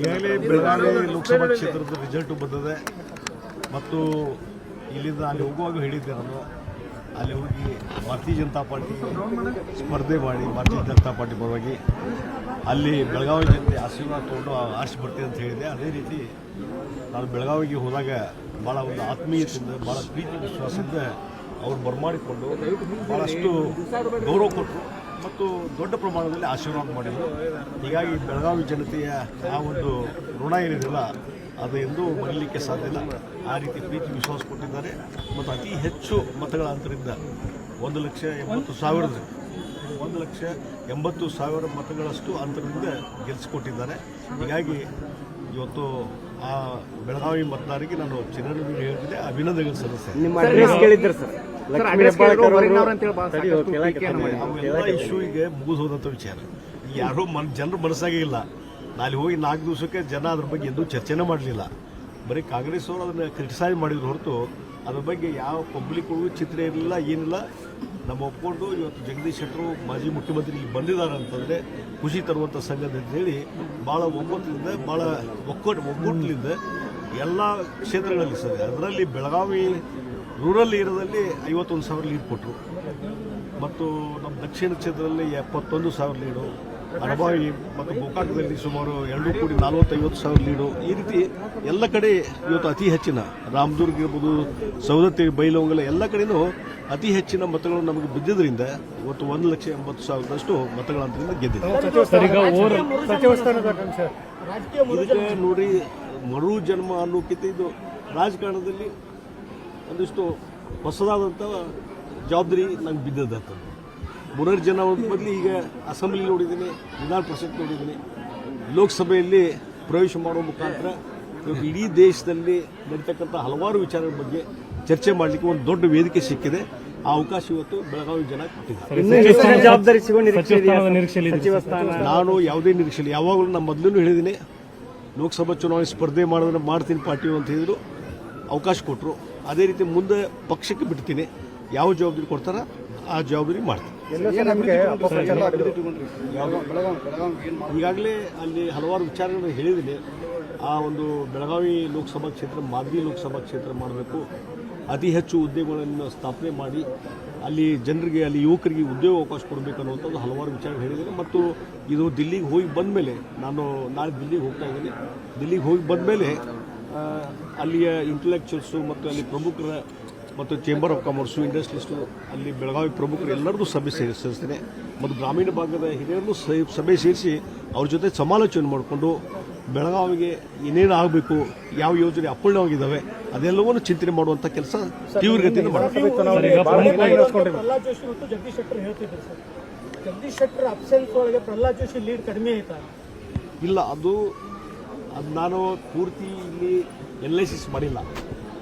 ಈಗಾಗಲೇ ಬೆಳಗಾವಿ ಲೋಕಸಭಾ ಕ್ಷೇತ್ರದ ರಿಸಲ್ಟು ಬಂದಿದೆ ಮತ್ತು ಇಲ್ಲಿಂದ ಅಲ್ಲಿ ಹೋಗುವಾಗ ಹೇಳಿದ್ದೆ ನಾನು ಅಲ್ಲಿ ಹೋಗಿ ಭಾರತೀಯ ಜನತಾ ಪಾರ್ಟಿ ಸ್ಪರ್ಧೆ ಮಾಡಿ ಭಾರತೀಯ ಜನತಾ ಪಾರ್ಟಿ ಪರವಾಗಿ ಅಲ್ಲಿ ಬೆಳಗಾವಿ ಜನತೆ ಆಶೀರ್ವಾದ ತೊಗೊಂಡು ಆರ್ಸಿ ಬರ್ತೀನಿ ಅಂತ ಹೇಳಿದೆ. ಅದೇ ರೀತಿ ನಾನು ಬೆಳಗಾವಿಗೆ ಹೋದಾಗ ಭಾಳ ಒಂದು ಆತ್ಮೀಯತೆಯಿಂದ ಭಾಳ ಪ್ರೀತಿ ವಿಶ್ವಾಸದಿಂದ ಅವ್ರು ಬರಮಾಡಿಕೊಂಡು ಭಾಳಷ್ಟು ಗೌರವ ಕೊಟ್ಟರು ಮತ್ತು ದೊಡ್ಡ ಪ್ರಮಾಣದಲ್ಲಿ ಆಶೀರ್ವಾದ ಮಾಡಿದರು. ಹೀಗಾಗಿ ಬೆಳಗಾವಿ ಜನತೆಯ ಆ ಒಂದು ಋಣ ಏನಿದೆಯಲ್ಲ ಅದು ಎಂದೂ ಮರೀಲಿಕ್ಕೆ ಸಾಧ್ಯ ಇಲ್ಲ. ಆ ರೀತಿ ಪ್ರೀತಿ ವಿಶ್ವಾಸ ಕೊಟ್ಟಿದ್ದಾರೆ ಮತ್ತು ಅತಿ ಹೆಚ್ಚು ಮತಗಳ ಅಂತರಿಂದ 1,80,000 ಮತಗಳಷ್ಟು ಅಂತರದಿಂದ ಗೆಲ್ಲಿಸಿಕೊಟ್ಟಿದ್ದಾರೆ. ಹೀಗಾಗಿ ಇವತ್ತು ಆ ಬೆಳಗಾವಿ ಮತದಾರರಿಗೆ ನಾನು ಚಿನ್ನದಲ್ಲಿ ಹೇಳ್ತಿದ್ದೆ ಅಭಿನಂದನೆಗಳು ಸಲ್ಲಿಸ್ತೇನೆ. ನಿಮ್ಮ ಅಡ್ರೆಸ್ ಕೇಳಿದ್ರು ಸರ್, ಅವೆಲ್ಲ ಇಶ್ಯೂ ಈಗ ಮುಗಿದು ಹೋದಂಥ ವಿಚಾರ. ಯಾರೂ ಜನರು ಮನಸ್ಸಾಗೇ ಇಲ್ಲ. ನಾಳೆ ಹೋಗಿ 4 ದಿವಸಕ್ಕೆ ಜನ ಅದ್ರ ಬಗ್ಗೆ ಎಂದೂ ಚರ್ಚೆನೇ ಮಾಡಲಿಲ್ಲ. ಬರೀ ಕಾಂಗ್ರೆಸ್ ಅವರು ಅದನ್ನು ಕ್ರಿಟಿಸೈಸ್ ಮಾಡಿದ್ರು ಹೊರತು ಅದ್ರ ಬಗ್ಗೆ ಯಾವ ಪಬ್ಲಿಕ್ಗೂ ಚಿತ್ರ ಇರಲಿಲ್ಲ, ಏನಿಲ್ಲ. ನಮ್ಮ ಒಪ್ಕೊಂಡು ಇವತ್ತು ಜಗದೀಶ್ ಶೆಟ್ಟರು ಮಾಜಿ ಮುಖ್ಯಮಂತ್ರಿ ಇಲ್ಲಿ ಬಂದಿದ್ದಾರೆ ಅಂತಂದರೆ ಖುಷಿ ತರುವಂಥ ಸಂಗತಿ ಅಂತೇಳಿ ಭಾಳ ಒಗ್ಗಟ್ಟಿನಿಂದ ಭಾಳ ಒಗ್ಗಟ್ಟಿನಿಂದ ಎಲ್ಲ ಕ್ಷೇತ್ರಗಳಲ್ಲಿ ಸರ್, ಅದರಲ್ಲಿ ಬೆಳಗಾವಿ ರೂರಲ್ ಏರಿಯಾದಲ್ಲಿ 51,000 ಲೀಡ್ ಕೊಟ್ಟರು ಮತ್ತು ನಮ್ಮ ದಕ್ಷಿಣ ಕ್ಷೇತ್ರದಲ್ಲಿ 71,000 ಲೀಡು, ಅರಬಾವಿ ಮತ್ತು ಗೋಕಾಕದಲ್ಲಿ ಸುಮಾರು 2,40,000 ಲೀಡು. ಈ ರೀತಿ ಎಲ್ಲ ಕಡೆ ಇವತ್ತು ಅತಿ ಹೆಚ್ಚಿನ ರಾಮದುರ್ಗ ಇರ್ಬೋದು, ಸವದತ್ತಿ, ಬೈಲಹೊಂಗಲ ಎಲ್ಲ ಕಡೆಯೂ ಅತಿ ಹೆಚ್ಚಿನ ಮತಗಳು ನಮಗೆ ಬಿದ್ದಿದ್ದರಿಂದ ಇವತ್ತು 1,80,000 ಮತಗಳಂತರಿಂದ ಗೆದ್ದಿದೆ. ಇದಕ್ಕೆ ನೋಡಿ ಮರು ಜನ್ಮ ಅನ್ನೋಕ್ಕಿಂತ ಇದು ರಾಜಕಾರಣದಲ್ಲಿ ಒಂದಿಷ್ಟು ಹೊಸದಾದಂಥ ಜವಾಬ್ದಾರಿ ನಂಗೆ ಬಿದ್ದದಂತ. ಪುನರ್ಜನ್ಮ ಬದಲು ಈಗ ಅಸೆಂಬ್ಲಿ ನೋಡಿದ್ದೀನಿ, ವಿಧಾನ ಪರಿಷತ್ ನೋಡಿದ್ದೀನಿ, ಲೋಕಸಭೆಯಲ್ಲಿ ಪ್ರವೇಶ ಮಾಡುವ ಮುಖಾಂತರ ಇಡೀ ದೇಶದಲ್ಲಿ ನಡೀತಕ್ಕಂಥ ಹಲವಾರು ವಿಚಾರಗಳ ಬಗ್ಗೆ ಚರ್ಚೆ ಮಾಡಲಿಕ್ಕೆ ಒಂದು ದೊಡ್ಡ ವೇದಿಕೆ ಸಿಕ್ಕಿದೆ. ಆ ಅವಕಾಶ ಇವತ್ತು ಬೆಳಗಾವಿ ಜನ ಕೊಟ್ಟಿದ್ದಾರೆ. ಜವಾಬ್ದಾರಿ ನಾನು ಯಾವುದೇ ನಿರೀಕ್ಷೆ ಇಲ್ಲ. ಯಾವಾಗಲೂ ನಾನು ಮೊದಲು ಹೇಳಿದ್ದೀನಿ, ಲೋಕಸಭಾ ಚುನಾವಣೆ ಸ್ಪರ್ಧೆ ಮಾಡಿದ್ರೆ ಮಾಡ್ತೀನಿ ಪಾರ್ಟಿ ಅಂತ ಹೇಳಿದ್ರು, ಅವಕಾಶ ಕೊಟ್ಟರು. ಅದೇ ರೀತಿ ಮುಂದೆ ಪಕ್ಷಕ್ಕೆ ಬಿಡ್ತೀನಿ. ಯಾವ ಜವಾಬ್ದಾರಿ ಕೊಡ್ತಾರ ಆ ಜವಾಬ್ದಾರಿ ಮಾಡ್ತೀನಿ. ಈಗಾಗಲೇ ಅಲ್ಲಿ ಹಲವಾರು ವಿಚಾರಗಳನ್ನು ಹೇಳಿದ್ದೀನಿ. ಆ ಒಂದು ಬೆಳಗಾವಿ ಲೋಕಸಭಾ ಕ್ಷೇತ್ರ ಮಾದರಿ ಲೋಕಸಭಾ ಕ್ಷೇತ್ರ ಮಾಡಬೇಕು, ಅತಿ ಹೆಚ್ಚು ಉದ್ಯೋಗಗಳನ್ನು ಸ್ಥಾಪನೆ ಮಾಡಿ ಅಲ್ಲಿ ಜನರಿಗೆ, ಅಲ್ಲಿ ಯುವಕರಿಗೆ ಉದ್ಯೋಗ ಅವಕಾಶ ಕೊಡಬೇಕು ಅನ್ನುವಂಥದ್ದು ಹಲವಾರು ವಿಚಾರ ಹೇಳಿದ್ದೀನಿ. ಮತ್ತು ಇದು ದಿಲ್ಲಿಗೆ ಹೋಗಿ ಬಂದ ಮೇಲೆ, ನಾನು ನಾಳೆ ದಿಲ್ಲಿಗೆ ಹೋಗ್ತಾ ಇದ್ದೀನಿ. ದಿಲ್ಲಿಗೆ ಹೋಗಿ ಬಂದ ಮೇಲೆ ಅಲ್ಲಿಯ ಇಂಟೆಲೆಕ್ಚುಯಲ್ಸು ಮತ್ತು ಅಲ್ಲಿ ಪ್ರಮುಖರ ಮತ್ತು ಚೇಂಬರ್ ಆಫ್ ಕಾಮರ್ಸು, ಇಂಡಸ್ಟ್ರಿಸ್ಟು, ಅಲ್ಲಿ ಬೆಳಗಾವಿ ಪ್ರಮುಖರು ಎಲ್ಲರದ್ದು ಸಭೆ ಸೇರಿಸ್ತೇನೆ ಮತ್ತು ಗ್ರಾಮೀಣ ಭಾಗದ ಹಿರಿಯರನ್ನು ಸಭೆ ಸೇರಿಸಿ ಅವ್ರ ಜೊತೆ ಸಮಾಲೋಚನೆ ಮಾಡಿಕೊಂಡು ಬೆಳಗಾವಿಗೆ ಏನೇನು ಆಗಬೇಕು, ಯಾವ ಯೋಜನೆ ಅಪೂರ್ಣವಾಗಿದ್ದಾವೆ ಅದೆಲ್ಲವನ್ನೂ ಚಿಂತನೆ ಮಾಡುವಂಥ ಕೆಲಸ ತೀವ್ರಗತಿಯಿಂದ ಪ್ರಹ್ಲಾದ್ ಜೋಶಿ ಮತ್ತು ಜಗದೀಶ್ ಶೆಟ್ಟರ್ ಹೇಳ್ತಿದ್ರು ಸರ್, ಜಗದೀಶ್ ಶೆಟ್ಟರ್ ಅಬ್ಸೆನ್ಸ್ ಒಳಗೆ ಪ್ರಹ್ಲಾದ್ ಜೋಶಿ ಲೀಡ್ ಕಡಿಮೆ ಆಯ್ತಾ? ಇಲ್ಲ, ಅದು ನಾನು ಪೂರ್ತಿ ಇಲ್ಲಿ ಎನಲೈಸಿಸ್ ಮಾಡಿಲ್ಲ.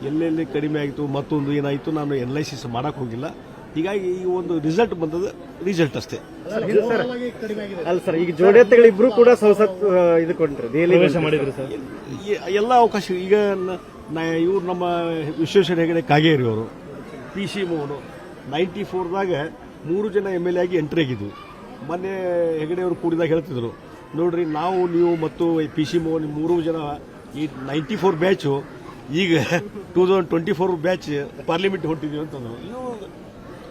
ಎಲ್ಲೆಲ್ಲಿ ಕಡಿಮೆ ಆಯಿತು, ಮತ್ತೊಂದು ಏನಾಯಿತು, ನಾನು ಎನಲೈಸಿಸ್ ಮಾಡೋಕ್ಕೆ ಹೋಗಿಲ್ಲ. ಹೀಗಾಗಿ ಈ ಒಂದು ರಿಸಲ್ಟ್ ಬಂದದ ರಿಸಲ್ಟ್ ಅಷ್ಟೇ. ಅಲ್ಲ ಸರ್, ಈಗ ಜೋಡೆತ್ತುಗಳಿಬ್ರು ಕೂಡ ಸಂಸತ್ ಮಾಡಿದ್ರು ಸರ್, ಎಲ್ಲ ಅವಕಾಶ. ಈಗ ಇವ್ರು ನಮ್ಮ ವಿಶ್ವೇಶ್ವರ ಹೆಗಡೆ ಕಾಗೇರಿ ಅವರು, PC ಮೋಹನ್ 94ದಾಗ 3 ಜನ MLA ಆಗಿ ಎಂಟ್ರಿ ಆಗಿದ್ವಿ. ಮೊನ್ನೆ ಹೆಗಡೆ ಅವರು ಕೂಡಿದಾಗ ಹೇಳ್ತಿದ್ರು, ನೋಡ್ರಿ ನಾವು ನೀವು ಮತ್ತು PC ಮೋಹನ್ 3 ಜನ ಈ 94 ಬ್ಯಾಚು ಈಗ 2024 ಬ್ಯಾಚ್ ಪಾರ್ಲಿಮೆಂಟ್ ಹೊಂಟಿದೀವಿ ಅಂತಂದ್ರು. ಇವು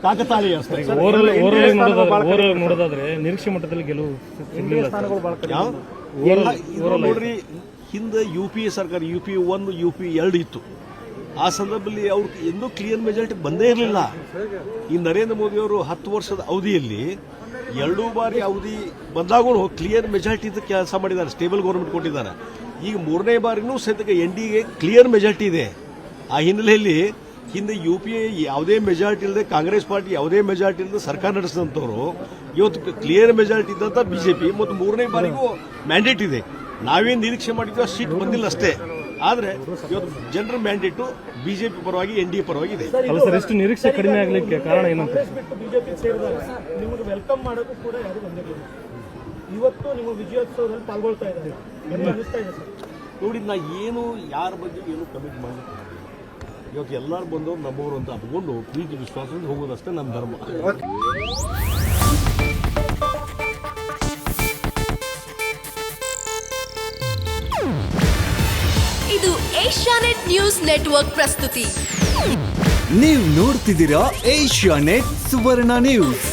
ಕಾಕತಾಳೀಯ ಅಷ್ಟೇ. ನೋಡೋದಾದ್ರೆ ನಿರೀಕ್ಷೆ ಮಟ್ಟದಲ್ಲಿ ಗೆಲುವು ನೋಡ್ರಿ, ಹಿಂದೆ UPA ಸರ್ಕಾರ UPA 1 UPA 2 ಇತ್ತು. ಆ ಸಂದರ್ಭದಲ್ಲಿ ಅವ್ರು ಎಂದೂ ಕ್ಲಿಯರ್ ಮೆಜಾರಿಟಿ ಬಂದೇ ಇರಲಿಲ್ಲ. ಈ ನರೇಂದ್ರ ಮೋದಿ ಅವರು 10 ವರ್ಷದ ಅವಧಿಯಲ್ಲಿ 2 ಬಾರಿ ಅವಧಿ ಬಂದಾಗೂ ಕ್ಲಿಯರ್ ಮೆಜಾರಿಟಿ ಕೆಲಸ ಮಾಡಿದ್ದಾರೆ, ಸ್ಟೇಬಲ್ ಗೌರ್ಮೆಂಟ್ ಕೊಟ್ಟಿದ್ದಾರೆ. ಈಗ 3ನೇ ಬಾರಿನೂ ಸಹಿತ NDAಗೆ ಕ್ಲಿಯರ್ ಮೆಜಾರಿಟಿ ಇದೆ. ಆ ಹಿನ್ನೆಲೆಯಲ್ಲಿ ಹಿಂದೆ UPA ಯಾವುದೇ ಮೆಜಾರಿಟಿ ಇಲ್ಲದೆ, ಕಾಂಗ್ರೆಸ್ ಪಾರ್ಟಿ ಯಾವುದೇ ಮೆಜಾರಿಟಿ ಇಲ್ಲದೆ ಸರ್ಕಾರ ನಡೆಸಿದಂಥವ್ರು ಇವತ್ತು ಕ್ಲಿಯರ್ ಮೆಜಾರಿಟಿ ಇದ್ದಂಥ BJP ಮತ್ತು 3ನೇ ಬಾರಿಗೂ ಮ್ಯಾಂಡೇಟ್ ಇದೆ. ನಾವೇನು ನಿರೀಕ್ಷೆ ಮಾಡಿದ್ವಿ ಸೀಟ್ ಬಂದಿಲ್ಲ ಅಷ್ಟೇ. ಆದರೆ ಇವತ್ತು ಜನರ ಮ್ಯಾಂಡೇಟು BJP ಪರವಾಗಿ NDA ಪರವಾಗಿ ಇದೆ. ಎಷ್ಟು ನಿರೀಕ್ಷೆ ಕಡಿಮೆ ಆಗಲಿಕ್ಕೆ ಕಾರಣ ಏನಂತ? ಬಿಜೆಪಿ ಸೇರಿದಾಗ ನಿಮಗೆ ವೆಲ್ಕಮ್ ಮಾಡೋಕ್ಕೂ ಕೂಡ ಯಾರು ಬಂದಿರಲಿಲ್ಲ. ಇವತ್ತು ನಿಮ್ಮ ವಿಜಯೋತ್ಸವದಲ್ಲಿ ಪಾಲ್ಗೊಳ್ತಾ ಇದ್ದಾರೆ, ಅನಿಸ್ತಾ ಇದೆ ಸರ್? ನೋಡಿ, ನಾ ಏನು ಯಾರ ಬಗ್ಗೆ ಏನು ಕಮಿಟ್ ಮಾಡಲಿಕ್ಕೆ ಇವತ್ತು ಎಲ್ಲರೂ ಬಂದವರು ನಮ್ಮವರು ಅಂತ ಅಂದ್ಕೊಂಡು ಪ್ರೀತಿ ವಿಶ್ವಾಸದಿಂದ ಹೋಗೋದಷ್ಟೇ ನಮ್ಮ ಧರ್ಮ. ಇದು ಏಷ್ಯಾನೆಟ್ ನ್ಯೂಸ್ ನೆಟ್ವರ್ಕ್ ಪ್ರಸ್ತುತಿ. ನೀವು ನೋಡ್ತಿದ್ದೀರಾ ಏಷ್ಯಾನೆಟ್ ಸುವರ್ಣ ನ್ಯೂಸ್.